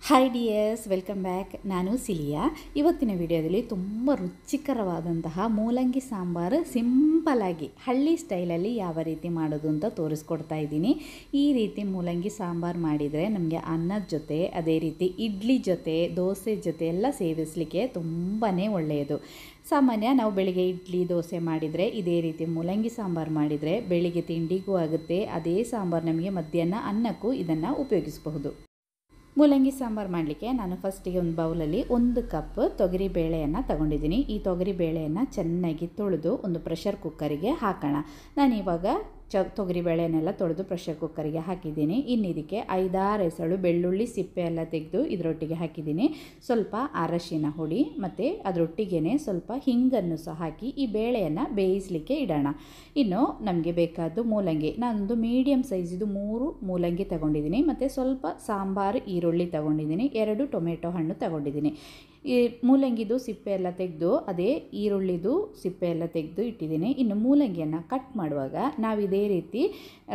Hi dears, welcome back. ನಾನು cilia. ಇವತ್ತಿನ ವಿಡಿಯೋದಲ್ಲಿ ತುಂಬ ರುಚಿಕರವಾದಂತಹ ಮೂಲಂಗಿ ಸಾಂಬಾರು ಸಿಂಪಲಾಗಿ ಹಳ್ಳಿ ಸ್ಟೈಲಲ್ಲಿ ಯಾವ ರೀತಿ ಮಾಡೋದು ಅಂತ ತೋರಿಸ್ಕೊಡ್ತಾ ಇದ್ದೀನಿ. ಈ ರೀತಿ ಮೂಲಂಗಿ ಸಾಂಬಾರು ಮಾಡಿದರೆ ನಮಗೆ ಅನ್ನದ ಜೊತೆ, ಅದೇ ರೀತಿ ಇಡ್ಲಿ ಜೊತೆ, ದೋಸೆ ಜೊತೆ ಎಲ್ಲ ಸೇವಿಸಲಿಕ್ಕೆ ತುಂಬಾ ಒಳ್ಳೆಯದು. ಸಾಮಾನ್ಯ ನಾವು ಬೆಳಿಗ್ಗೆ ಇಡ್ಲಿ ದೋಸೆ ಮಾಡಿದರೆ ಇದೇ ರೀತಿ ಮೂಲಂಗಿ ಸಾಂಬಾರು ಮಾಡಿದರೆ ಬೆಳಿಗ್ಗೆ ತಿಂಡಿಗೂ ಆಗುತ್ತೆ. ಅದೇ ಸಾಂಬಾರು ನಮಗೆ ಮಧ್ಯಾಹ್ನ ಅನ್ನಕ್ಕೂ ಇದನ್ನು ಉಪಯೋಗಿಸಬಹುದು. ಮೂಲಂಗಿ ಸಾಂಬಾರು ಮಾಡಲಿಕ್ಕೆ ನಾನು ಫಸ್ಟಿಗೆ ಒಂದು ಬೌಲಲ್ಲಿ 1 ಕಪ್ ತೊಗರಿ ಬೇಳೆಯನ್ನು ತಗೊಂಡಿದ್ದೀನಿ. ಈ ತೊಗರಿ ಬೇಳೆಯನ್ನು ಚೆನ್ನಾಗಿ ತೊಳೆದು ಒಂದು ಪ್ರೆಷರ್ ಕುಕ್ಕರಿಗೆ ಹಾಕೋಣ. ನಾನಿವಾಗ ತೊಗರಿ ಬೇಳೆನೆಲ್ಲ ತೊಳೆದು ಪ್ರೆಷರ್ ಕುಕ್ಕರಿಗೆ ಹಾಕಿದ್ದೀನಿ. ಇನ್ನು ಇದಕ್ಕೆ 5-6 ಎಸಳು ಬೆಳ್ಳುಳ್ಳಿ ಸಿಪ್ಪೆ ಎಲ್ಲ ತೆಗೆದು ಇದರೊಟ್ಟಿಗೆ ಹಾಕಿದ್ದೀನಿ. ಸ್ವಲ್ಪ ಅರಶಿನ ಹುಡಿ ಮತ್ತು ಅದರೊಟ್ಟಿಗೆ ಸ್ವಲ್ಪ ಹಿಂಗನ್ನು ಸಹ ಹಾಕಿ ಈ ಬೇಳೆಯನ್ನು ಬೇಯಿಸಲಿಕ್ಕೆ ಇಡೋಣ. ಇನ್ನು ನಮಗೆ ಬೇಕಾದ್ದು ಮೂಲಂಗಿ. ನಾನೊಂದು ಮೀಡಿಯಮ್ ಸೈಜಿದು 3 ಮೂಲಂಗಿ ತಗೊಂಡಿದ್ದೀನಿ ಮತ್ತು ಸ್ವಲ್ಪ ಸಾಂಬಾರು ಈರುಳ್ಳಿ ತಗೊಂಡಿದ್ದೀನಿ. 2 ಟೊಮೆಟೊ ಹಣ್ಣು ತಗೊಂಡಿದ್ದೀನಿ. ಈ ಮೂಲಂಗಿದು ಸಿಪ್ಪೆ ಎಲ್ಲ ತೆಗೆದು ಅದೇ ಈರುಳ್ಳಿದು ಸಿಪ್ಪೆ ಎಲ್ಲ ತೆಗೆದು ಇಟ್ಟಿದ್ದೀನಿ. ಇನ್ನು ಮೂಲಂಗಿಯನ್ನು ಕಟ್ ಮಾಡುವಾಗ ನಾವು ಇದೇ ರೀತಿ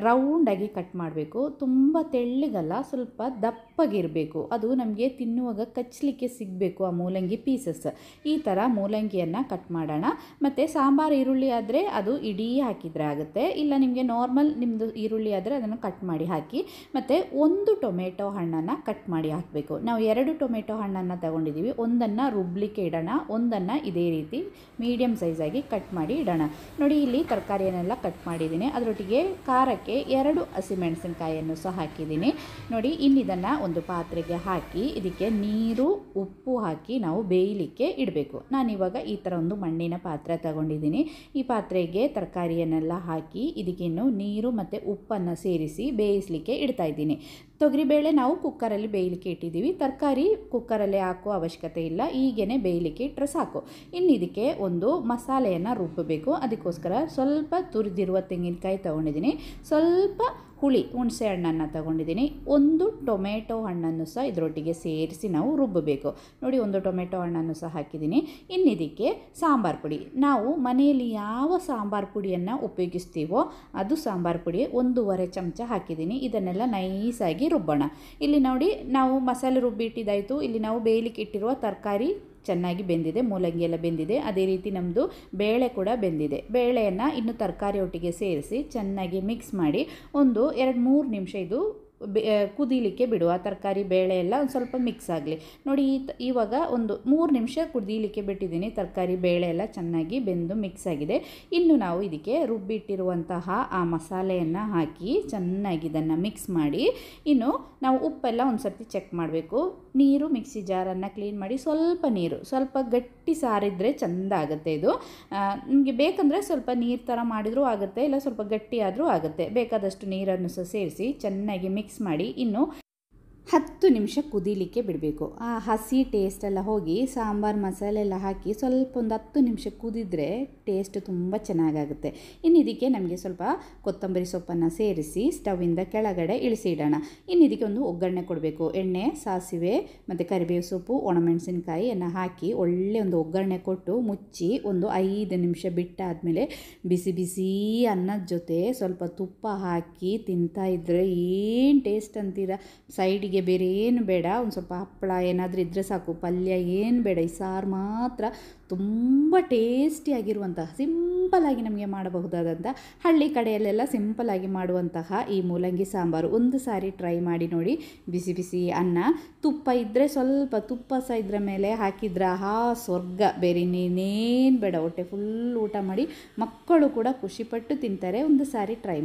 ರೌಂಡಾಗಿ ಕಟ್ ಮಾಡಬೇಕು. ತುಂಬ ತೆಳ್ಳಗಲ್ಲ, ಸ್ವಲ್ಪ ದಪ್ಪಗಿರಬೇಕು. ಅದು ನಮಗೆ ತಿನ್ನುವಾಗ ಕಚ್ಚಲಿಕ್ಕೆ ಸಿಗಬೇಕು ಆ ಮೂಲಂಗಿ ಪೀಸಸ್. ಈ ಥರ ಮೂಲಂಗಿಯನ್ನು ಕಟ್ ಮಾಡೋಣ. ಮತ್ತು ಸಾಂಬಾರು ಈರುಳ್ಳಿ ಆದರೆ ಅದು ಇಡೀ ಹಾಕಿದರೆ ಆಗುತ್ತೆ. ಇಲ್ಲ ನಿಮಗೆ ನಾರ್ಮಲ್ ನಿಮ್ಮದು ಈರುಳ್ಳಿ ಆದರೆ ಅದನ್ನು ಕಟ್ ಮಾಡಿ ಹಾಕಿ. ಮತ್ತು 1 ಟೊಮೆಟೊ ಹಣ್ಣನ್ನು ಕಟ್ ಮಾಡಿ ಹಾಕಬೇಕು. ನಾವು 2 ಟೊಮೆಟೊ ಹಣ್ಣನ್ನು ತಗೊಂಡಿದ್ದೀವಿ. ಒಂದನ್ನು ರುಬ್ಲಿಕ್ಕೆ ಇಡೋಣ, ಒಂದನ್ನು ಇದೇ ರೀತಿ ಮೀಡಿಯಮ್ ಸೈಜಾಗಿ ಕಟ್ ಮಾಡಿ ಇಡೋಣ. ನೋಡಿ, ಇಲ್ಲಿ ತರಕಾರಿಯನ್ನೆಲ್ಲ ಕಟ್ ಮಾಡಿದ್ದೀನಿ. ಅದರೊಟ್ಟಿಗೆ ಖಾರಕ್ಕೆ 2 ಹಸಿಮೆಣಸಿನಕಾಯಿಯನ್ನು ಸಹ ಹಾಕಿದ್ದೀನಿ. ನೋಡಿ, ಇನ್ನಿದನ್ನು ಒಂದು ಪಾತ್ರೆಗೆ ಹಾಕಿ ಇದಕ್ಕೆ ನೀರು, ಉಪ್ಪು ಹಾಕಿ ನಾವು ಬೇಯಲಿಕ್ಕೆ ಇಡಬೇಕು. ನಾನಿವಾಗ ಈ ಥರ ಒಂದು ಮಣ್ಣಿನ ಪಾತ್ರೆ ತಗೊಂಡಿದ್ದೀನಿ. ಈ ಪಾತ್ರೆಗೆ ತರಕಾರಿಯನ್ನೆಲ್ಲ ಹಾಕಿ ಇದಕ್ಕಿನ್ನು ನೀರು ಮತ್ತು ಉಪ್ಪನ್ನು ಸೇರಿಸಿ ಬೇಯಿಸಲಿಕ್ಕೆ ಇಡ್ತಾ ಇದ್ದೀನಿ. ತೊಗರಿಬೇಳೆ ನಾವು ಕುಕ್ಕರಲ್ಲಿ ಬೇಯಲಿಕ್ಕೆ ಇಟ್ಟಿದ್ದೀವಿ. ತರಕಾರಿ ಕುಕ್ಕರಲ್ಲಿ ಹಾಕುವ ಅವಶ್ಯಕತೆ ಇಲ್ಲ, ಹೀಗೇ ಬೇಯಲಿಕ್ಕೆ ಇಟ್ಟರೆ ಸಾಕು. ಇನ್ನು ಇದಕ್ಕೆ ಒಂದು ಮಸಾಲೆಯನ್ನು ರುಬ್ಬಬೇಕು. ಅದಕ್ಕೋಸ್ಕರ ಸ್ವಲ್ಪ ತುರಿದಿರುವ ತೆಂಗಿನಕಾಯಿ ತೊಗೊಂಡಿದ್ದೀನಿ, ಸ್ವಲ್ಪ ಹುಣಸೆ ಹಣ್ಣನ್ನು ತಗೊಂಡಿದ್ದೀನಿ, 1 ಟೊಮೆಟೊ ಹಣ್ಣನ್ನು ಸಹ ಇದರೊಟ್ಟಿಗೆ ಸೇರಿಸಿ ನಾವು ರುಬ್ಬಬೇಕು. ನೋಡಿ, 1 ಟೊಮೆಟೊ ಹಣ್ಣನ್ನು ಸಹ ಹಾಕಿದ್ದೀನಿ. ಇನ್ನು ಇದಕ್ಕೆ ಸಾಂಬಾರು ಪುಡಿ. ನಾವು ಮನೆಯಲ್ಲಿ ಯಾವ ಸಾಂಬಾರು ಪುಡಿಯನ್ನು ಉಪಯೋಗಿಸ್ತೀವೋ ಅದು ಸಾಂಬಾರು ಪುಡಿ 1.5 ಚಮಚ ಹಾಕಿದ್ದೀನಿ. ಇದನ್ನೆಲ್ಲ ನೈಸಾಗಿ ರುಬ್ಬೋಣ. ಇಲ್ಲಿ ನೋಡಿ, ನಾವು ಮಸಾಲೆ ರುಬ್ಬಿಟ್ಟಿದ್ದಾಯಿತು. ಇಲ್ಲಿ ನಾವು ಬೇಯಲಿಕ್ಕೆ ಇಟ್ಟಿರುವ ತರಕಾರಿ ಚೆನ್ನಾಗಿ ಬೆಂದಿದೆ, ಮೂಲಂಗಿ ಎಲ್ಲ ಬೆಂದಿದೆ. ಅದೇ ರೀತಿ ನಮ್ಮದು ಬೇಳೆ ಕೂಡ ಬೆಂದಿದೆ. ಬೇಳೆಯನ್ನು ಇನ್ನು ತರಕಾರಿ ಒಟ್ಟಿಗೆ ಸೇರಿಸಿ ಚೆನ್ನಾಗಿ ಮಿಕ್ಸ್ ಮಾಡಿ ಒಂದು 2-3 ನಿಮಿಷ ಇದು ಕುದೀಲಿಕ್ಕೆ ಬಿಡುವ. ತರಕಾರಿ ಬೇಳೆ ಎಲ್ಲ ಒಂದು ಸ್ವಲ್ಪ ಮಿಕ್ಸ್ ಆಗಲಿ. ನೋಡಿ, ಇವಾಗ ಒಂದು 3 ನಿಮಿಷ ಕುದೀಲಿಕ್ಕೆ ಬಿಟ್ಟಿದ್ದೀನಿ. ತರಕಾರಿ ಬೇಳೆ ಎಲ್ಲ ಚೆನ್ನಾಗಿ ಬೆಂದು ಮಿಕ್ಸ್ ಆಗಿದೆ. ಇನ್ನು ನಾವು ಇದಕ್ಕೆ ರುಬ್ಬಿಟ್ಟಿರುವಂತಹ ಆ ಮಸಾಲೆಯನ್ನು ಹಾಕಿ ಚೆನ್ನಾಗಿ ಇದನ್ನು ಮಿಕ್ಸ್ ಮಾಡಿ, ಇನ್ನು ನಾವು ಉಪ್ಪೆಲ್ಲ ಒಂದು ಸರ್ತಿ ಚೆಕ್ ಮಾಡಬೇಕು. ನೀರು, ಮಿಕ್ಸಿ ಜಾರನ್ನು ಕ್ಲೀನ್ ಮಾಡಿ ಸ್ವಲ್ಪ ನೀರು, ಸ್ವಲ್ಪ ಗಟ್ಟಿ ಸಾರಿದ್ರೆ ಚೆಂದ ಆಗುತ್ತೆ. ಇದು ನಿಮಗೆ ಬೇಕಂದರೆ ಸ್ವಲ್ಪ ನೀರು ಥರ ಮಾಡಿದರೂ ಆಗುತ್ತೆ, ಇಲ್ಲ ಸ್ವಲ್ಪ ಗಟ್ಟಿ ಆದರೂ ಆಗುತ್ತೆ. ಬೇಕಾದಷ್ಟು ನೀರನ್ನು ಸಹ ಸೇರಿಸಿ ಚೆನ್ನಾಗಿ ಮಿಕ್ಸ್ ಮಾಡಿ ಇನ್ನು 10 ನಿಮಿಷ ಕುದೀಲಿಕ್ಕೆ ಬಿಡಬೇಕು. ಆ ಹಸಿ ಟೇಸ್ಟೆಲ್ಲ ಹೋಗಿ ಸಾಂಬಾರು ಮಸಾಲೆ ಎಲ್ಲ ಹಾಕಿ ಸ್ವಲ್ಪ ಒಂದು 10 ನಿಮಿಷ ಕುದಿದ್ರೆ ಟೇಸ್ಟ್ ತುಂಬ ಚೆನ್ನಾಗಾಗುತ್ತೆ. ಇನ್ನು ಇದಕ್ಕೆ ನಮಗೆ ಸ್ವಲ್ಪ ಕೊತ್ತಂಬರಿ ಸೊಪ್ಪನ್ನು ಸೇರಿಸಿ ಸ್ಟವ್ವಿಂದ ಕೆಳಗಡೆ ಇಳಿಸಿಡೋಣ. ಇನ್ನು ಇದಕ್ಕೆ ಒಂದು ಒಗ್ಗರಣೆ ಕೊಡಬೇಕು. ಎಣ್ಣೆ, ಸಾಸಿವೆ ಮತ್ತು ಕರಿಬೇವು ಸೊಪ್ಪು, ಒಣಮೆಣಸಿನ್ಕಾಯಿಯನ್ನು ಹಾಕಿ ಒಳ್ಳೆ ಒಂದು ಒಗ್ಗರಣೆ ಕೊಟ್ಟು ಮುಚ್ಚಿ ಒಂದು 5 ನಿಮಿಷ ಬಿಟ್ಟಾದಮೇಲೆ ಬಿಸಿ ಬಿಸಿ ಅನ್ನದ ಜೊತೆ ಸ್ವಲ್ಪ ತುಪ್ಪ ಹಾಕಿ ತಿಂತಾ ಇದ್ದರೆ ಏನು ಟೇಸ್ಟ್ ಅಂತೀರ. ಸೈಡಿಗೆ ಬೇರೆ ಏನು ಬೇಡ, ಒಂದು ಸ್ವಲ್ಪ ಹಪ್ಪಳ ಏನಾದರೂ ಇದ್ದರೆ ಸಾಕು, ಪಲ್ಯ ಏನು ಬೇಡ. ಈ ಸಾರು ಮಾತ್ರ ತುಂಬ ಟೇಸ್ಟಿಯಾಗಿರುವಂತಹ, ಸಿಂಪಲಾಗಿ ನಮಗೆ ಮಾಡಬಹುದಾದಂಥ, ಹಳ್ಳಿ ಕಡೆಯಲ್ಲೆಲ್ಲ ಸಿಂಪಲಾಗಿ ಮಾಡುವಂತಹ ಈ ಮೂಲಂಗಿ ಸಾಂಬಾರು ಒಂದು ಸಾರಿ ಟ್ರೈ ಮಾಡಿ ನೋಡಿ. ಬಿಸಿ ಬಿಸಿ ಅನ್ನ, ತುಪ್ಪ ಇದ್ದರೆ ಸ್ವಲ್ಪ ತುಪ್ಪ ಸಹ ಇದರ ಮೇಲೆ ಹಾಕಿದ್ರೆ ಸ್ವರ್ಗ. ಬೇರೆ ಇನ್ನೇನು ಬೇಡ, ಹೊಟ್ಟೆ ಫುಲ್ ಊಟ ಮಾಡಿ ಮಕ್ಕಳು ಕೂಡ ಖುಷಿಪಟ್ಟು ತಿಂತಾರೆ. ಒಂದು ಸಾರಿ ಟ್ರೈ ಮಾಡಿ.